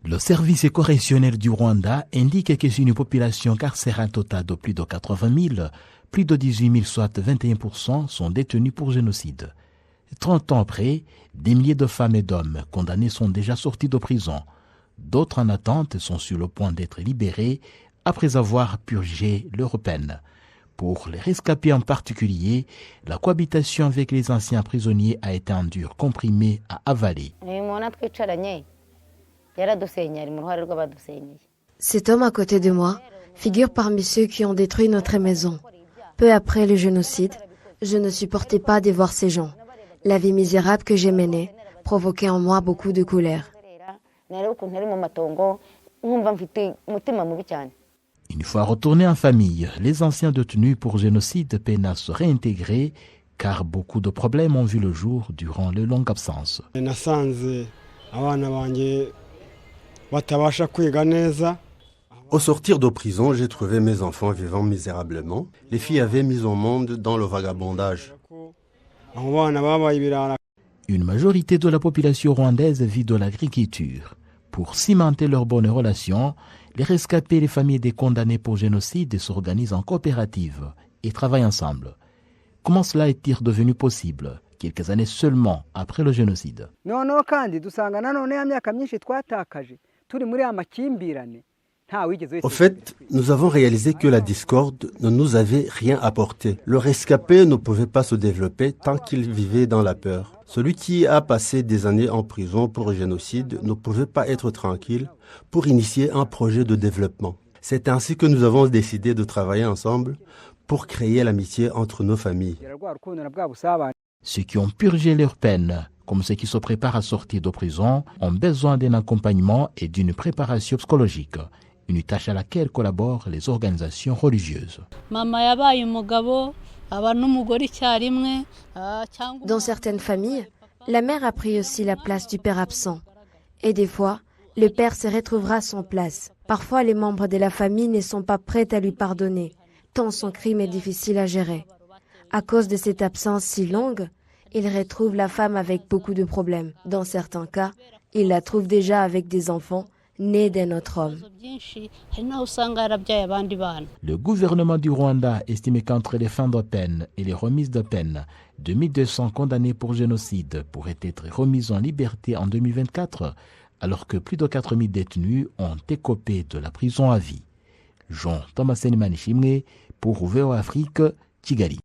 Le service correctionnel du Rwanda indique que sur une population carcérale totale de plus de 80 000, plus de 18 000, soit 21%, sont détenus pour génocide. 30 ans après, des milliers de femmes et d'hommes condamnés sont déjà sortis de prison. D'autres en attente sont sur le point d'être libérés après avoir purgé leur peine. Pour les rescapés en particulier, la cohabitation avec les anciens prisonniers a été un dur comprimé à avaler. Cet homme à côté de moi figure parmi ceux qui ont détruit notre maison. Peu après le génocide, je ne supportais pas de voir ces gens. La vie misérable que j'ai menée provoquait en moi beaucoup de colère. Une fois retournés en famille, les anciens détenus pour génocide peinent à se réintégrer car beaucoup de problèmes ont vu le jour durant les longues absences. Au sortir de prison, j'ai trouvé mes enfants vivant misérablement. Les filles avaient mis au monde dans le vagabondage. Une majorité de la population rwandaise vit de l'agriculture. Pour cimenter leurs bonnes relations, les rescapés et les familles des condamnés pour génocide s'organisent en coopérative et travaillent ensemble. Comment cela est-il devenu possible, quelques années seulement après le génocide? Au fait, nous avons réalisé que la discorde ne nous avait rien apporté. Le rescapé ne pouvait pas se développer tant qu'il vivait dans la peur. Celui qui a passé des années en prison pour génocide ne pouvait pas être tranquille pour initier un projet de développement. C'est ainsi que nous avons décidé de travailler ensemble pour créer l'amitié entre nos familles. Ceux qui ont purgé leur peine, comme ceux qui se préparent à sortir de prison, ont besoin d'un accompagnement et d'une préparation psychologique, une tâche à laquelle collaborent les organisations religieuses. Dans certaines familles, la mère a pris aussi la place du père absent. Et des fois, le père se retrouvera sans place. Parfois, les membres de la famille ne sont pas prêts à lui pardonner, tant son crime est difficile à gérer. À cause de cette absence si longue, il retrouve la femme avec beaucoup de problèmes. Dans certains cas, il la trouve déjà avec des enfants nés d'un autre homme. Le gouvernement du Rwanda estime qu'entre les fins de peine et les remises de peine, 2200 condamnés pour génocide pourraient être remis en liberté en 2024, alors que plus de 4000 détenus ont écopé de la prison à vie. Jean Thomas Manichimwe pour VOA Afrique, Kigali.